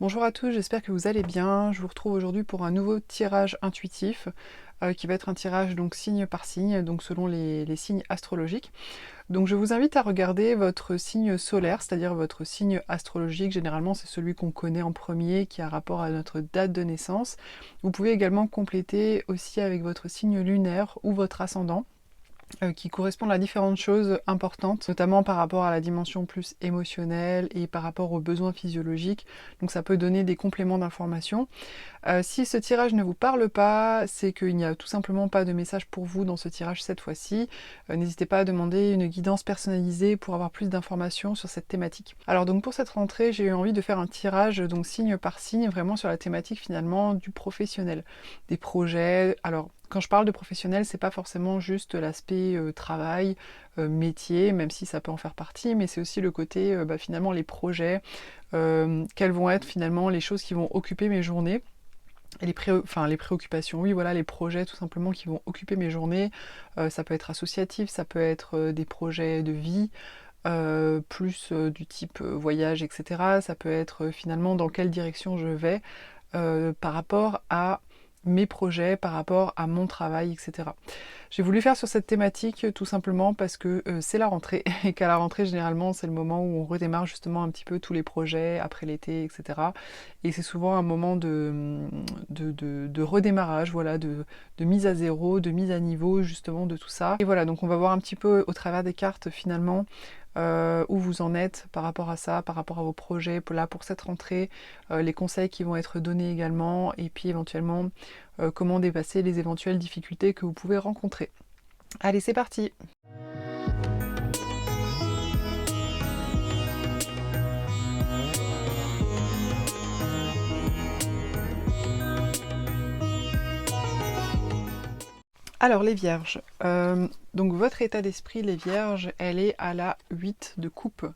Bonjour à tous, j'espère que vous allez bien. Je vous retrouve aujourd'hui pour un nouveau tirage intuitif qui va être un tirage donc signe par signe, donc selon les signes astrologiques. Donc je vous invite à regarder votre signe solaire, c'est-à-dire votre signe astrologique. Généralement c'est celui qu'on connaît en premier, qui a rapport à notre date de naissance. Vous pouvez également compléter aussi avec votre signe lunaire ou votre ascendant, qui correspondent à différentes choses importantes, notamment par rapport à la dimension plus émotionnelle et par rapport aux besoins physiologiques. Donc ça peut donner des compléments d'informations. Si ce tirage ne vous parle pas, c'est qu'il n'y a tout simplement pas de message pour vous dans ce tirage cette fois-ci. N'hésitez pas à demander une guidance personnalisée pour avoir plus d'informations sur cette thématique. Alors donc pour cette rentrée, j'ai eu envie de faire un tirage donc signe par signe, vraiment sur la thématique finalement du professionnel, des projets. Alors quand je parle de professionnel, c'est pas forcément juste l'aspect travail, métier, même si ça peut en faire partie, mais c'est aussi le côté finalement les projets, quelles vont être finalement les choses qui vont occuper mes journées. Et les préoccupations, oui voilà, les projets tout simplement qui vont occuper mes journées. Ça peut être associatif, ça peut être des projets de vie, plus du type voyage, etc. Ça peut être finalement dans quelle direction je vais par rapport à mes projets, par rapport à mon travail, etc. J'ai voulu faire sur cette thématique tout simplement parce que c'est la rentrée et qu'à la rentrée généralement c'est le moment où on redémarre justement un petit peu tous les projets après l'été, etc. Et c'est souvent un moment de redémarrage, voilà, de mise à zéro, de mise à niveau justement de tout ça. Et voilà, donc on va voir un petit peu au travers des cartes finalement où vous en êtes par rapport à ça, par rapport à vos projets là pour cette rentrée, les conseils qui vont être donnés également, et puis éventuellement comment dépasser les éventuelles difficultés que vous pouvez rencontrer. Allez, c'est parti! Alors les vierges, donc votre état d'esprit les vierges, elle est à la 8 de coupe.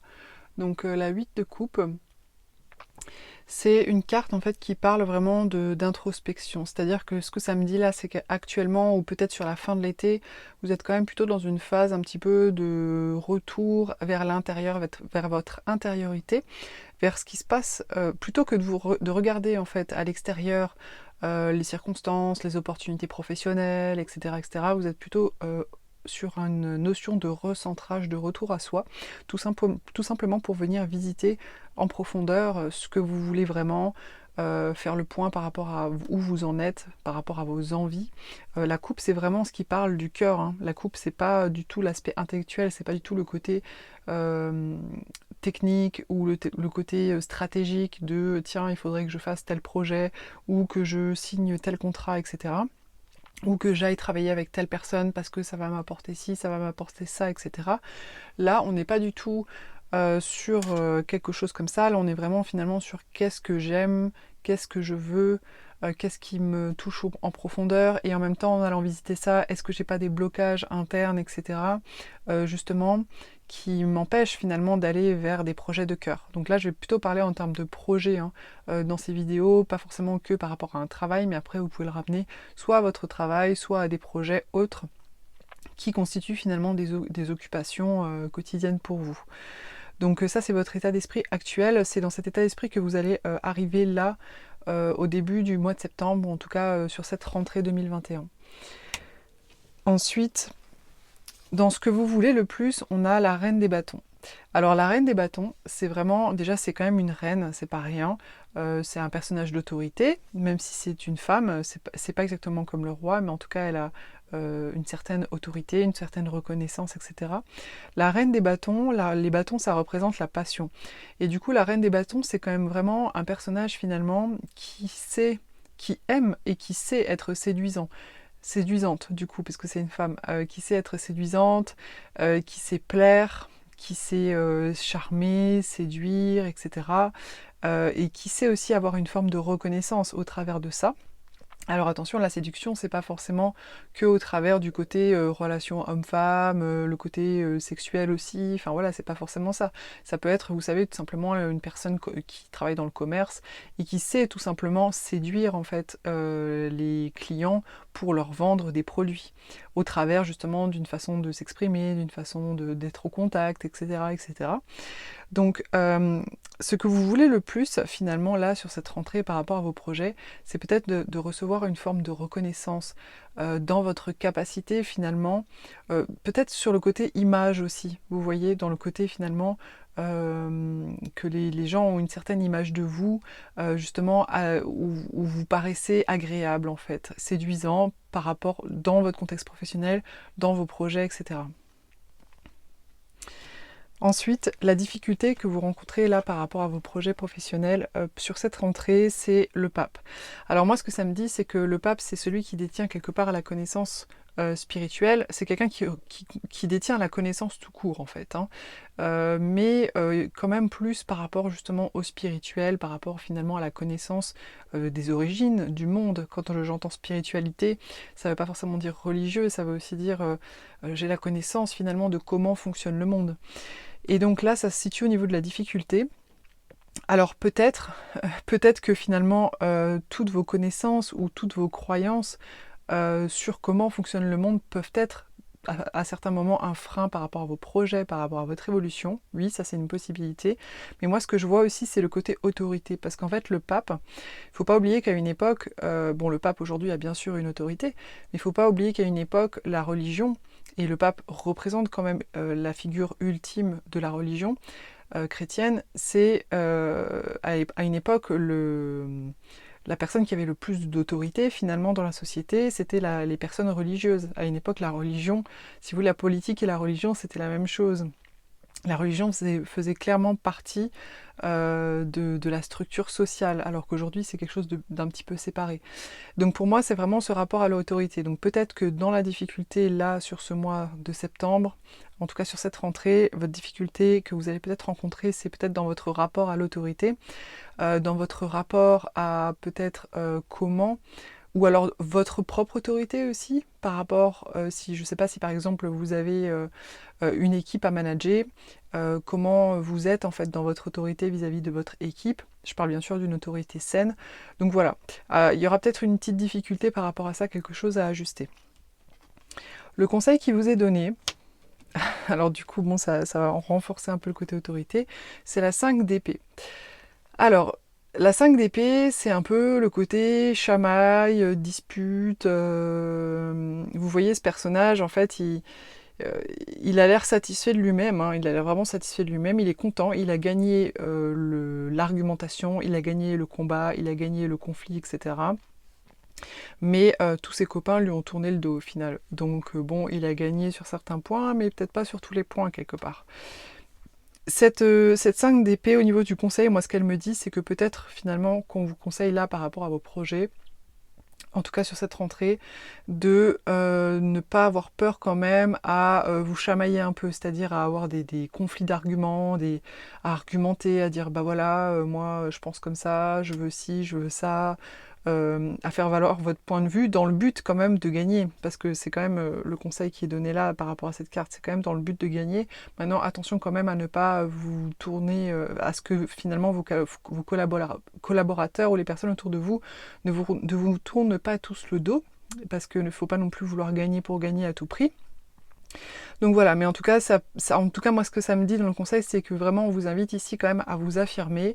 Donc la 8 de coupe, c'est une carte en fait qui parle vraiment d'introspection. C'est-à-dire que ce que ça me dit là, c'est qu'actuellement, ou peut-être sur la fin de l'été, vous êtes quand même plutôt dans une phase un petit peu de retour vers l'intérieur, vers votre intériorité, vers ce qui se passe, plutôt que de regarder en fait à l'extérieur les circonstances, les opportunités professionnelles, etc., etc. Vous êtes plutôt sur une notion de recentrage, de retour à soi, tout simplement pour venir visiter en profondeur ce que vous voulez vraiment, faire le point par rapport à où vous en êtes, par rapport à vos envies. La coupe, c'est vraiment ce qui parle du cœur, hein. La coupe, c'est pas du tout l'aspect intellectuel, c'est pas du tout le côté technique ou le côté stratégique de tiens, il faudrait que je fasse tel projet ou que je signe tel contrat, etc. Ou que j'aille travailler avec telle personne parce que ça va m'apporter ci, ça va m'apporter ça, etc. Là, on n'est pas du tout sur quelque chose comme ça. Là, on est vraiment finalement sur qu'est-ce que j'aime, qu'est-ce que je veux, qu'est-ce qui me touche en profondeur, et en même temps, en allant visiter ça, est-ce que j'ai pas des blocages internes, etc. Justement, qui m'empêchent finalement d'aller vers des projets de cœur. Donc là, je vais plutôt parler en termes de projets hein, dans ces vidéos, pas forcément que par rapport à un travail, mais après, vous pouvez le ramener soit à votre travail, soit à des projets autres qui constituent finalement des occupations quotidiennes pour vous. Donc ça, c'est votre état d'esprit actuel. C'est dans cet état d'esprit que vous allez arriver là, au début du mois de septembre, ou en tout cas sur cette rentrée 2021. Ensuite, dans ce que vous voulez le plus, on a la reine des bâtons. Alors la reine des bâtons, c'est vraiment, déjà c'est quand même une reine, c'est pas rien. C'est un personnage d'autorité, même si c'est une femme, c'est pas exactement comme le roi, mais en tout cas elle a une certaine autorité, une certaine reconnaissance, etc. La reine des bâtons, les bâtons ça représente la passion. Et du coup la reine des bâtons c'est quand même vraiment un personnage finalement qui aime et qui sait être séduisante du coup, parce que c'est une femme qui sait être séduisante, qui sait plaire, qui sait charmer, séduire, etc. Et qui sait aussi avoir une forme de reconnaissance au travers de ça. Alors attention, la séduction, c'est pas forcément que au travers du côté relation homme-femme, le côté sexuel aussi, enfin voilà, c'est pas forcément ça. Ça peut être, vous savez, tout simplement une personne qui travaille dans le commerce et qui sait tout simplement séduire en fait les clients pour leur vendre des produits, au travers justement d'une façon de s'exprimer, d'une façon d'être au contact, etc. etc. Donc, ce que vous voulez le plus, finalement, là, sur cette rentrée par rapport à vos projets, c'est peut-être de recevoir une forme de reconnaissance dans votre capacité, finalement, peut-être sur le côté image aussi, vous voyez, dans le côté, finalement, que les gens ont une certaine image de vous, justement, où vous paraissez agréable, en fait, séduisant par rapport, dans votre contexte professionnel, dans vos projets, etc. Ensuite, la difficulté que vous rencontrez là par rapport à vos projets professionnels sur cette rentrée, c'est le pape. Alors moi, ce que ça me dit, c'est que le pape, c'est celui qui détient quelque part la connaissance spirituelle. C'est quelqu'un qui détient la connaissance tout court, en fait. Hein. Mais quand même plus par rapport justement au spirituel, par rapport finalement à la connaissance des origines du monde. Quand j'entends spiritualité, ça ne veut pas forcément dire religieux, ça veut aussi dire j'ai la connaissance finalement de comment fonctionne le monde. Et donc là, ça se situe au niveau de la difficulté. Alors peut-être que finalement, toutes vos connaissances ou toutes vos croyances sur comment fonctionne le monde peuvent être à certains moments un frein par rapport à vos projets, par rapport à votre évolution. Oui, ça c'est une possibilité. Mais moi, ce que je vois aussi, c'est le côté autorité. Parce qu'en fait, le pape, il ne faut pas oublier qu'à une époque, bon, le pape aujourd'hui a bien sûr une autorité, mais il ne faut pas oublier qu'à une époque, la religion, et le pape représente quand même la figure ultime de la religion chrétienne, c'est à une époque la personne qui avait le plus d'autorité finalement dans la société, c'était les personnes religieuses. À une époque, la religion, si vous voulez, la politique et la religion, c'était la même chose. La religion faisait clairement partie de la structure sociale, alors qu'aujourd'hui c'est quelque chose d'un petit peu séparé. Donc pour moi c'est vraiment ce rapport à l'autorité. Donc peut-être que dans la difficulté là sur ce mois de septembre, en tout cas sur cette rentrée, votre difficulté que vous allez peut-être rencontrer, c'est peut-être dans votre rapport à l'autorité, dans votre rapport à peut-être comment, ou alors votre propre autorité aussi, par rapport, si je ne sais pas si par exemple vous avez une équipe à manager, comment vous êtes en fait dans votre autorité vis-à-vis de votre équipe. Je parle bien sûr d'une autorité saine. Donc voilà, il y aura peut-être une petite difficulté par rapport à ça, quelque chose à ajuster. Le conseil qui vous est donné, alors du coup bon ça va renforcer un peu le côté autorité, c'est la 5 d'épée. Alors, la 5 d'épée, c'est un peu le côté chamaille, dispute. Vous voyez ce personnage, en fait, il a l'air satisfait de lui-même, hein, il a l'air vraiment satisfait de lui-même, il est content, il a gagné l'argumentation, il a gagné le combat, il a gagné le conflit, etc. Mais tous ses copains lui ont tourné le dos au final. Donc bon, il a gagné sur certains points, mais peut-être pas sur tous les points quelque part. Cette 5 d'épée au niveau du conseil, moi ce qu'elle me dit, c'est que peut-être finalement qu'on vous conseille là par rapport à vos projets, en tout cas sur cette rentrée, de ne pas avoir peur quand même à vous chamailler un peu, c'est-à-dire à avoir des conflits d'arguments, à argumenter, à dire bah voilà, moi je pense comme ça, je veux ci, je veux ça, à faire valoir votre point de vue dans le but quand même de gagner, parce que c'est quand même le conseil qui est donné là par rapport à cette carte, c'est quand même dans le but de gagner. Maintenant attention quand même à ne pas vous tourner à ce que finalement vos collaborateurs ou les personnes autour de vous ne vous tournent pas tous le dos, parce qu'il ne faut pas non plus vouloir gagner pour gagner à tout prix. Donc voilà, mais en tout cas, moi ce que ça me dit dans le conseil, c'est que vraiment on vous invite ici quand même à vous affirmer,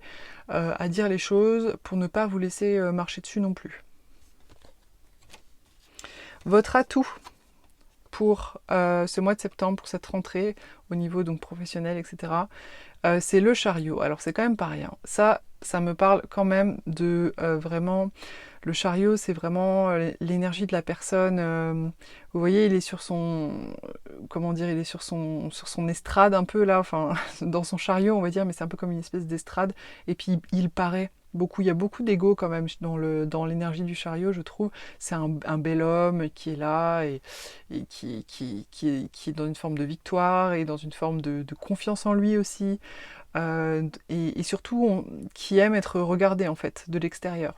à dire les choses pour ne pas vous laisser marcher dessus non plus. Votre atout pour ce mois de septembre, pour cette rentrée, au niveau donc professionnel, etc., c'est le chariot. Alors c'est quand même pas rien. Ça me parle quand même de vraiment... Le chariot, c'est vraiment l'énergie de la personne. Vous voyez, il est sur son... Comment dire? Il est sur son estrade un peu là, enfin, dans son chariot, on va dire, mais c'est un peu comme une espèce d'estrade. Et puis, il paraît beaucoup. Il y a beaucoup d'ego quand même dans l'énergie du chariot, je trouve. C'est un bel homme qui est là et qui est dans une forme de victoire et dans une forme de confiance en lui aussi. Et surtout, qui aime être regardé, en fait, de l'extérieur.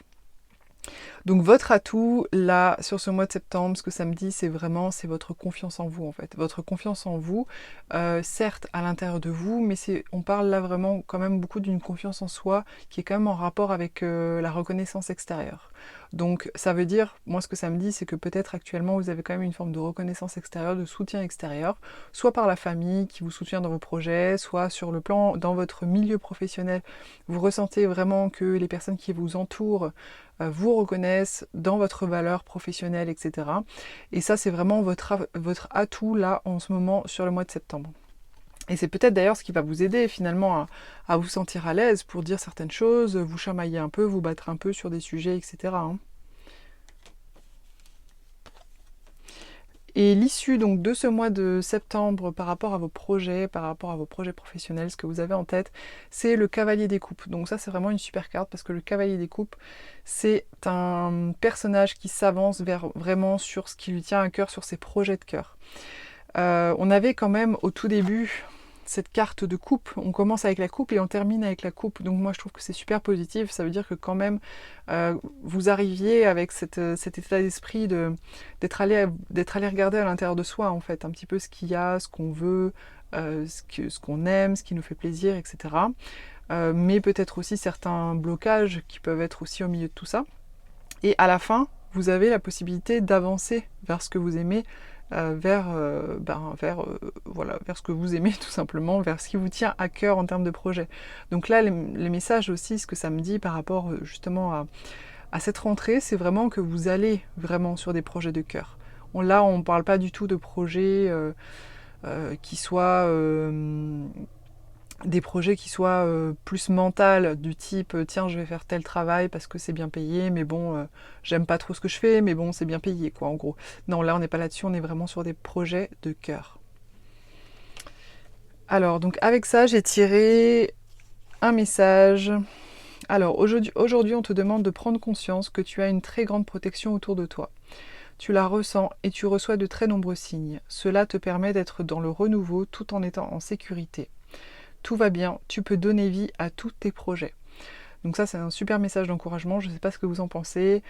Donc votre atout, là, sur ce mois de septembre, ce que ça me dit, c'est vraiment, c'est votre confiance en vous, en fait. Votre confiance en vous, certes, à l'intérieur de vous, mais on parle là vraiment quand même beaucoup d'une confiance en soi qui est quand même en rapport avec la reconnaissance extérieure. Donc ça veut dire, moi ce que ça me dit, c'est que peut-être actuellement vous avez quand même une forme de reconnaissance extérieure, de soutien extérieur, soit par la famille qui vous soutient dans vos projets, soit sur le plan, dans votre milieu professionnel, vous ressentez vraiment que les personnes qui vous entourent vous reconnaissent dans votre valeur professionnelle, etc. Et ça, c'est vraiment votre atout là en ce moment sur le mois de septembre. Et c'est peut-être d'ailleurs ce qui va vous aider finalement à vous sentir à l'aise pour dire certaines choses, vous chamailler un peu, vous battre un peu sur des sujets, etc. hein. Et l'issue donc de ce mois de septembre par rapport à vos projets, professionnels, ce que vous avez en tête, c'est le cavalier des coupes. Donc ça c'est vraiment une super carte parce que le cavalier des coupes, c'est un personnage qui s'avance vers vraiment sur ce qui lui tient à cœur, sur ses projets de cœur. On avait quand même au tout début cette carte de coupe, on commence avec la coupe et on termine avec la coupe, donc moi je trouve que c'est super positif, ça veut dire que quand même vous arriviez avec cet état d'esprit d'être allé regarder à l'intérieur de soi en fait, un petit peu ce qu'il y a, ce qu'on veut, ce qu'on aime, ce qui nous fait plaisir, etc. Mais peut-être aussi certains blocages qui peuvent être aussi au milieu de tout ça. Et à la fin, vous avez la possibilité d'avancer vers ce que vous aimez, vers ce que vous aimez tout simplement, vers ce qui vous tient à cœur en termes de projet. Donc là, les messages aussi, ce que ça me dit par rapport justement à cette rentrée, c'est vraiment que vous allez vraiment sur des projets de cœur. Là, on ne parle pas du tout de projets qui soient... des projets qui soient plus mentales, du type tiens je vais faire tel travail parce que c'est bien payé, mais bon j'aime pas trop ce que je fais, mais bon c'est bien payé quoi en gros. Non, là on n'est pas là-dessus, on est vraiment sur des projets de cœur. Alors donc avec ça j'ai tiré un message. Alors aujourd'hui on te demande de prendre conscience que tu as une très grande protection autour de toi. Tu la ressens et tu reçois de très nombreux signes. Cela te permet d'être dans le renouveau tout en étant en sécurité. Tout va bien, tu peux donner vie à tous tes projets. Donc ça c'est un super message d'encouragement, je ne sais pas ce que vous en pensez.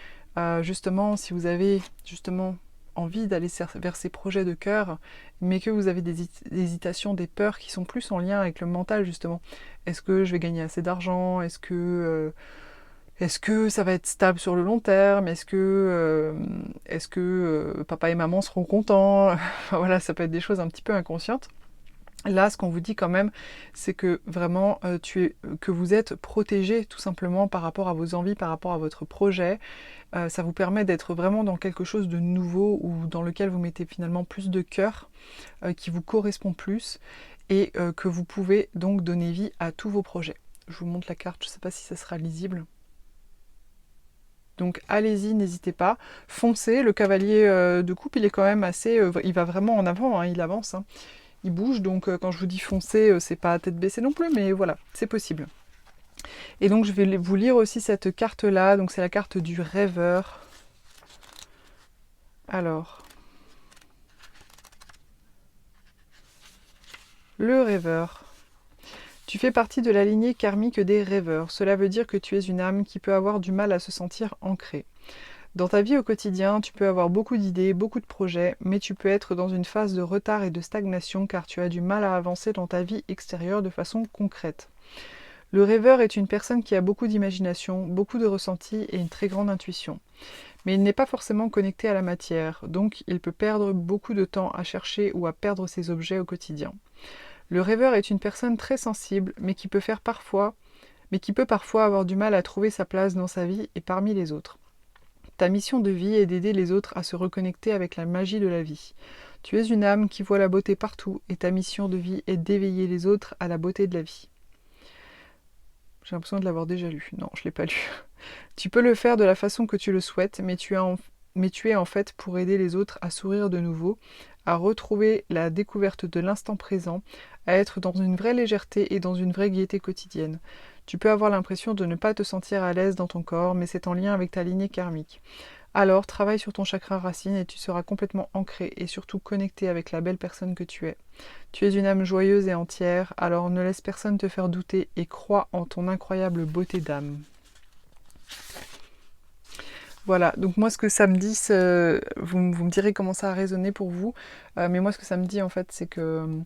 Justement, si vous avez justement envie d'aller vers ces projets de cœur, mais que vous avez des hésitations, des peurs qui sont plus en lien avec le mental justement. Est-ce que je vais gagner assez d'argent? Est-ce que ça va être stable sur le long terme? Est-ce que papa et maman seront contents? Voilà, ça peut être des choses un petit peu inconscientes. Là, ce qu'on vous dit quand même, c'est que vraiment, que vous êtes protégé tout simplement par rapport à vos envies, par rapport à votre projet. Ça vous permet d'être vraiment dans quelque chose de nouveau ou dans lequel vous mettez finalement plus de cœur, qui vous correspond plus et que vous pouvez donc donner vie à tous vos projets. Je vous montre la carte, je ne sais pas si ça sera lisible. Donc allez-y, n'hésitez pas, foncez. Le cavalier de coupe, il est quand même assez... il va vraiment en avant, hein, il avance. Hein. Il bouge, donc quand je vous dis foncer, c'est pas à tête baissée non plus, mais voilà, c'est possible. Et donc je vais vous lire aussi cette carte-là, donc c'est la carte du rêveur. Alors, le rêveur. Tu fais partie de la lignée karmique des rêveurs. Cela veut dire que tu es une âme qui peut avoir du mal à se sentir ancrée. Dans ta vie au quotidien, tu peux avoir beaucoup d'idées, beaucoup de projets, mais tu peux être dans une phase de retard et de stagnation car tu as du mal à avancer dans ta vie extérieure de façon concrète. Le rêveur est une personne qui a beaucoup d'imagination, beaucoup de ressentis et une très grande intuition. Mais il n'est pas forcément connecté à la matière, donc il peut perdre beaucoup de temps à chercher ou à perdre ses objets au quotidien. Le rêveur est une personne très sensible, mais qui peut parfois avoir du mal à trouver sa place dans sa vie et parmi les autres. Ta mission de vie est d'aider les autres à se reconnecter avec la magie de la vie. Tu es une âme qui voit la beauté partout et ta mission de vie est d'éveiller les autres à la beauté de la vie. J'ai l'impression de l'avoir déjà lu. Non, je ne l'ai pas lu. Tu peux le faire de la façon que tu le souhaites, mais tu es en fait pour aider les autres à sourire de nouveau, à retrouver la découverte de l'instant présent, à être dans une vraie légèreté et dans une vraie gaieté quotidienne. Tu peux avoir l'impression de ne pas te sentir à l'aise dans ton corps, mais c'est en lien avec ta lignée karmique. Alors, travaille sur ton chakra racine et tu seras complètement ancré et surtout connecté avec la belle personne que tu es. Tu es une âme joyeuse et entière, alors ne laisse personne te faire douter et crois en ton incroyable beauté d'âme. Voilà, donc moi ce que ça me dit, vous me direz comment ça a résonné pour vous, mais moi ce que ça me dit en fait c'est que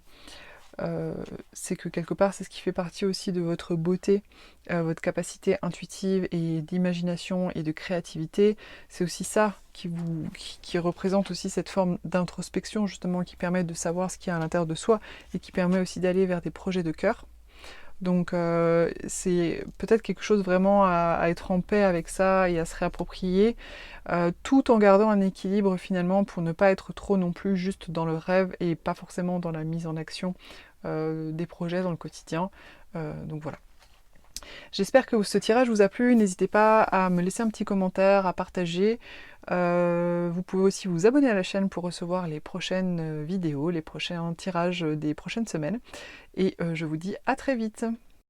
quelque part c'est ce qui fait partie aussi de votre beauté, votre capacité intuitive et d'imagination et de créativité. C'est aussi ça qui représente aussi cette forme d'introspection justement qui permet de savoir ce qu'il y a à l'intérieur de soi et qui permet aussi d'aller vers des projets de cœur. Donc c'est peut-être quelque chose vraiment à être en paix avec ça et à se réapproprier, tout en gardant un équilibre finalement pour ne pas être trop non plus juste dans le rêve et pas forcément dans la mise en action des projets dans le quotidien. Donc voilà. J'espère que ce tirage vous a plu. N'hésitez pas à me laisser un petit commentaire, à partager. Vous pouvez aussi vous abonner à la chaîne pour recevoir les prochaines vidéos, les prochains tirages des prochaines semaines. Et je vous dis à très vite.